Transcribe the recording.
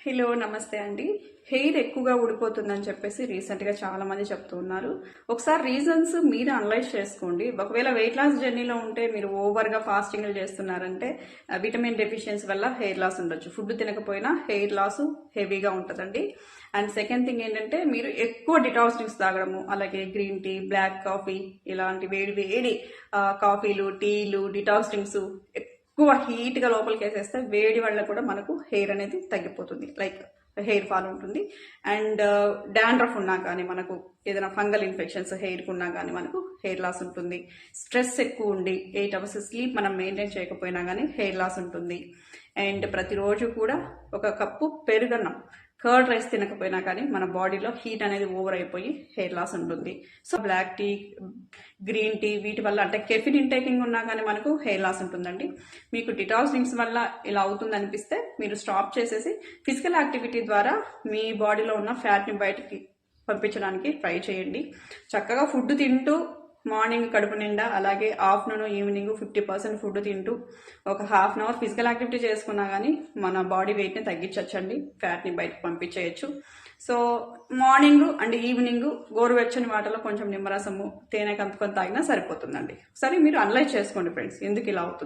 Hello నమస్తే అండి. Hair ఎక్కువగా ఊడిపోతుందని చెప్పేసి రీసెంట్గా చాలా మంది చెప్తూ ఉన్నారు. ఒకసారి రీజన్స్ మీరు అనలైజ్ చేసుకోండి. ఒకవేళ వెయిట్ లాస్ జర్నీలో ఉంటే మీరు ఓవర్గా ఫాస్టింగ్లు చేస్తున్నారంటే విటమిన్ డెఫిషియన్సీ వల్ల హెయిర్ లాస్ ఉండొచ్చు. ఫుడ్ తినకపోయినా హెయిర్ లాస్ హెవీగా ఉంటుందండి. అండ్ సెకండ్ థింగ్ ఏంటంటే మీరు ఎక్కువ డిటాక్స్ డ్రింక్స్ తాగడము, అలాగే గ్రీన్ టీ, బ్లాక్ కాఫీ ఇలాంటి వేడి వేడి కాఫీలు, టీలు, డిటాక్స్ డ్రింక్స్ ఎక్కువ హీట్గా లోపలికి వేసేస్తే వేడి వల్ల కూడా మనకు హెయిర్ అనేది తగ్గిపోతుంది. లైక్ హెయిర్ ఫాల్ ఉంటుంది. అండ్ డాండ్రఫ్ ఉన్నా కానీ, మనకు ఏదైనా ఫంగల్ ఇన్ఫెక్షన్స్ హెయిర్కి ఉన్నా కానీ మనకు హెయిర్ లాస్ ఉంటుంది. స్ట్రెస్ ఎక్కువ ఉండి 8 అవర్స్ స్లీప్ మనం మెయింటైన్ చేయకపోయినా కానీ హెయిర్ లాస్ ఉంటుంది. అండ్ ప్రతిరోజు కూడా ఒక కప్పు పెరుగన్నం, కర్డ్ రైస్ తినకపోయినా కానీ మన బాడీలో హీట్ అనేది ఓవర్ అయిపోయి హెయిర్ లాస్ ఉంటుంది. So black tea, green tea వీటి వల్ల, అంటే కెఫిన్ ఇంటేకింగ్ ఉన్నా కానీ మనకు హెయిర్ లాస్ ఉంటుందండి. మీకు డిటాక్స్ డ్రింక్స్ వల్ల ఇలా అవుతుంది అనిపిస్తే మీరు స్టాప్ చేసేసి ఫిజికల్ యాక్టివిటీ ద్వారా మీ బాడీలో ఉన్న ఫ్యాట్ని బయటికి పంపించడానికి ట్రై చేయండి. చక్కగా ఫుడ్ తింటూ మార్నింగ్ కడుపు నిండా, అలాగే ఆఫ్టర్నూన్ ఈవినింగ్ 50% ఫుడ్ తింటూ ఒక half an hour physical activity చేసుకున్నా కానీ మన బాడీ వెయిట్ని తగ్గించవచ్చండి, ఫ్యాట్ని బయటకు పంపించేయచ్చు. సో మార్నింగ్ అండ్ ఈవినింగ్ గోరువెచ్చని వాటర్లో కొంచెం నిమ్మరసము, తేనె కలుపుకొని తాగినా సరిపోతుందండి. సరే మీరు అనలైజ్ చేసుకోండి ఫ్రెండ్స్, ఎందుకు ఇలా అవుతుంది.